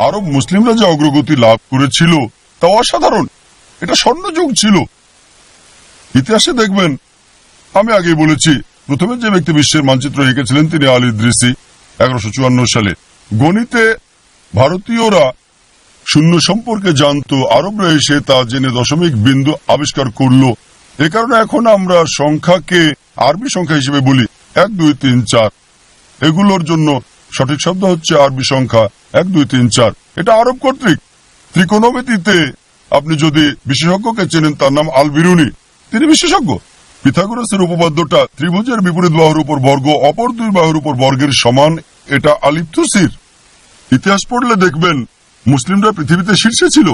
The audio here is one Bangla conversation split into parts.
আরব মুসলিমরা যে অগ্রগতি লাভ করেছিল তা অসাধারণ। এটা স্বর্ণযুগ ছিল। ইতিহাসে দেখবেন, আমি আগেই বলেছি, প্রথমে যে ব্যক্তি বিশ্বের মানচিত্র এঁকেছিলেন তিনি আল ইদ্রিসি 1154 সালে। গণিতে ভারতীয়রা শূন্য সম্পর্কে জানতো, আরবরা এসে তা জেনে দশমিক বিন্দু আবিষ্কার করলো। এ কারণে এখন আমরা সংখ্যাকে আরবি সংখ্যা হিসেবে বলি 1 2 3 4। এগুলোর জন্য সঠিক শব্দ হচ্ছে আরবি সংখ্যা 1 2 3 4। এটা আরব কর্তৃক। ত্রিকোণমিতিতে আপনি যদি বিশেষজ্ঞকে চেনেন, তার নাম আল বিরুনি, তিনি বিশেষজ্ঞ। পিথাগোরাসের উপপাদ্যটা ত্রিভুজের বিপরীত বাহুর উপর বর্গ অপর দুই বাহুর উপর বর্গের সমান, এটা আলিপ্তুসির। ইতিহাস পড়লে দেখবেন মুসলিমরা পৃথিবীতে শীর্ষে ছিল।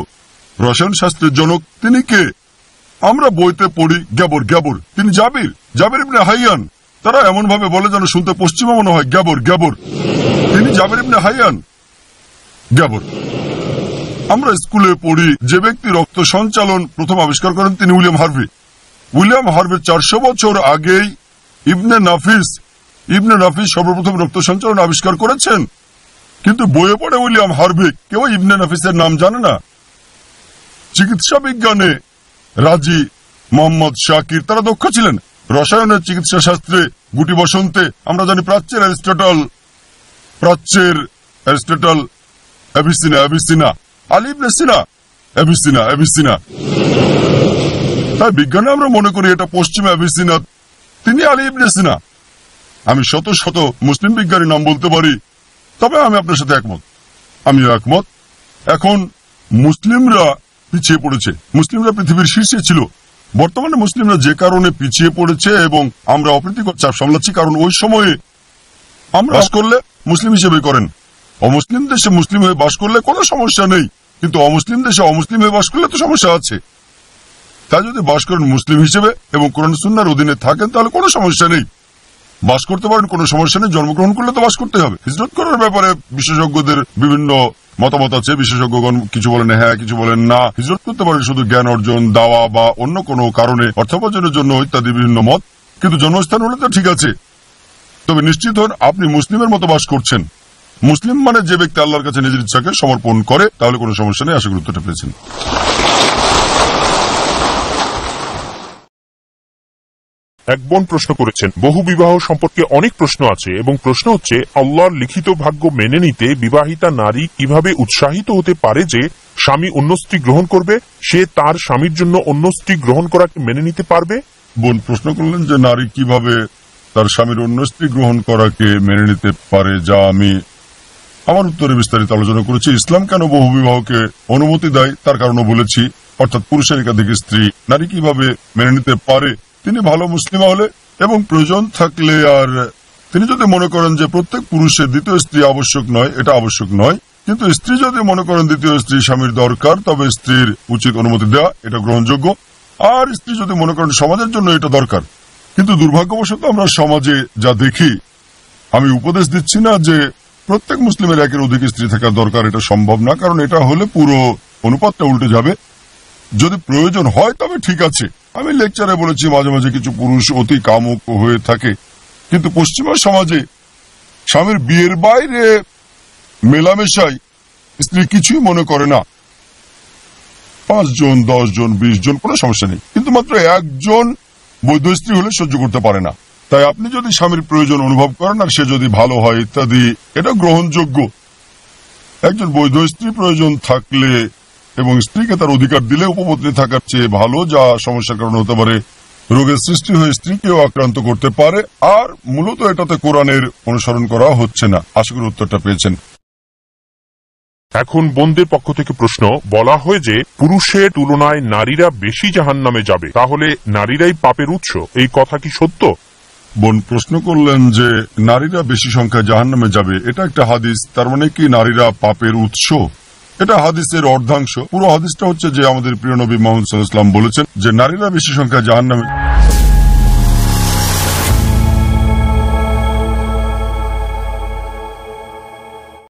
রসায়ন শাস্ত্রের জনক তিনি কে? আমরা বইতে পড়ি গ্যাবর গ্যাবর, তিনি জাবির ইবনে হাইয়ান। তারা এমন ভাবে বলে যেন শুনতে পশ্চিমা মনে হয়, গ্যাবর গ্যাবর, তিনি জাবির ইবনে হাইয়ান গ্যাবর। আমরা স্কুলে পড়ি যে ব্যক্তি রক্ত সঞ্চালন প্রথম আবিষ্কার করেন তিনি উইলিয়াম হার্ভে 400 বছর আগেই ইবনে নাফিস সর্বপ্রথম রক্ত সঞ্চালন আবিষ্কার করেছেন। কিন্তু বইয়ে পড়ে উইলিয়াম হার্ভে, কেউ ইবনে নাফিসের নাম জানে না। চিকিৎসা বিজ্ঞানে রাজি, মোহাম্মদ শাকির, তারা দক্ষ ছিলেন। রসায়নের চিকিৎসা শাস্ত্রে গুটি বসন্তে আমরা জানি প্রাচ্যের অ্যারিস্টটল অ্যাভিসিনা, আলী ইবনে সিনা অ্যাভিসিনা। তাই বিজ্ঞানে আমরা মনে করি এটা পশ্চিম অ্যাভিসিনা, তিনি আলী ইবনে সিনা। আমি শত শত মুসলিম বিজ্ঞানীর নাম বলতে পারি, তবে আমি আপনার সাথে একমত। এখন মুসলিমরা পিছিয়ে পড়েছে। মুসলিমরা পৃথিবীর শীর্ষে ছিল। বর্তমানে মুসলিমরা যে কারণে পিছিয়ে পড়েছে এবং আমরা অপ্রীতিকর চাপ সামলাচ্ছি, কারণ ওই সময়ে আমরা বাস করলে মুসলিম হিসেবে করেন। অমুসলিম দেশে মুসলিম হয়ে বাস করলে কোনো সমস্যা নেই, কিন্তু অমুসলিম দেশে অমুসলিম হয়ে বাস করলে তো সমস্যা আছে। তাই যদি বাস করেন মুসলিম হিসেবে এবং কোরআন সুন্নাহর অধীনে থাকেন তাহলে কোনো সমস্যা নেই, বাস করতে পারেন, কোনো সমস্যা নেই। জন্মগ্রহণ করলে তো বাস করতে হবে। হিজরত করার ব্যাপারে বিশেষজ্ঞদের বিভিন্ন মতামত আছে। বিশেষজ্ঞগণ কিছু বলেন হ্যাঁ, কিছু বলেন না। হিজরত করতে পারেন শুধু জ্ঞান অর্জন, দাওয়া বা অন্য কোনো কারণে, অর্থোপার্জনের জন্য ইত্যাদি বিভিন্ন মত। কিন্তু জন্মস্থান হলে তো ঠিক আছে। তবে নিশ্চিত হন আপনি মুসলিমের মতো বাস করছেন। মুসলিম মানে যে ব্যক্তি আল্লাহর কাছে নিজের ইচ্ছাকে সমর্পণ করে, তাহলে কোনো সমস্যা নেই। আশা করি উত্তরটা পেয়েছেন। এক বোন প্রশ্ন করেছেন, বহু বিবাহ সম্পর্কে অনেক প্রশ্ন আছে এবং প্রশ্ন হচ্ছে, আল্লাহর লিখিত ভাগ্য মেনে নিতে বিবাহিতা নারী কিভাবে উৎসাহিত হতে পারে যে স্বামী অন্য স্ত্রী গ্রহণ করবে, সে তার স্বামীর জন্য অন্য স্ত্রী গ্রহণ করাকে মেনে নিতে পারবে? বোন প্রশ্ন করলেন যে নারী কিভাবে তার স্বামীর অন্য স্ত্রী গ্রহণ করাকে মেনে নিতে পারে, যা আমি আমার উত্তরে বিস্তারিত আলোচনা করেছি। ইসলাম কেন বহু বিবাহকে অনুমতি দেয় তার কারণও বলেছি, অর্থাৎ পুরুষের একাধিক স্ত্রী নারী কিভাবে মেনে নিতে পারে। তিনি ভালো মুসলিমা হলে এবং প্রয়োজন থাকলে, আর তিনি যদি মনে করেন যে প্রত্যেক পুরুষের দ্বিতীয় স্ত্রী আবশ্যক নয়, এটা আবশ্যক নয়, কিন্তু স্ত্রী যদি মনে করেন দ্বিতীয় স্ত্রী স্বামীর দরকার, তবে স্ত্রীর উচিত অনুমতি দেওয়া, এটা গ্রহণযোগ্য। আর স্ত্রী যদি মনে করেন সমাজের জন্য এটা দরকার। কিন্তু দুর্ভাগ্যবশত আমরা সমাজে যা দেখি, আমি উপদেশ দিচ্ছি না যে প্রত্যেক মুসলিমের একের অধিক স্ত্রী থাকা দরকার, এটা সম্ভব না, কারণ এটা হলে পুরো অনুপাতটা উল্টে যাবে। যদি প্রয়োজন হয় তবে ঠিক আছে। আমি লেকচারে বলেছি মাঝে মাঝে কিছু পুরুষ অতি কামুক হয়ে থাকে, কিন্তু পশ্চিমা সমাজে স্বামীর বিয়ের বাইরে মেলামেশাই স্ত্রী কিছুই মনে করে না। 5 জন 10 জন 20 জন কোনো সমস্যা নেই, কিন্তু মাত্র একজন বৈধ স্ত্রী হলে সহ্য করতে পারে না। তাই আপনি যদি স্বামীর প্রয়োজন অনুভব করেন আর সে যদি ভালো হয় ইত্যাদি, এটা গ্রহণযোগ্য। একজন বৈধ স্ত্রী প্রয়োজন থাকলে এবং স্ত্রীকে তার অধিকার দিলে উপপত্নী থাকার চেয়ে ভালো, যা সমস্যার কারণ হতে পারে রোগের সৃষ্টি হয়ে স্ত্রীকেও আক্রান্ত করতে পারে। আর মূলত এটাতে কোরআনের অনুসরণ করা হচ্ছে না। আশা করি উত্তরটা পেয়েছেন। এখন বোনদের পক্ষ থেকে প্রশ্ন, বলা হয় যে পুরুষের তুলনায় নারীরা বেশি জাহান্নামে যাবে, তাহলে নারীরাই পাপের উৎস, এই কথা কি সত্য? বোন প্রশ্ন করলেন যে নারীরা বেশি সংখ্যায় জাহান্নামে যাবে, এটা একটা হাদিস, তার মানে কি নারীরা পাপের উৎস? এটা হাদিসের অর্ধাংশ। পুরো হাদিসটা হচ্ছে যে আমাদের প্রিয় নবী মুহাম্মদ সাল্লাল্লাহু আলাইহি ওয়াসাল্লাম বলেছেন যে নারীরা বেশি সংখ্যায় জাহান্নামে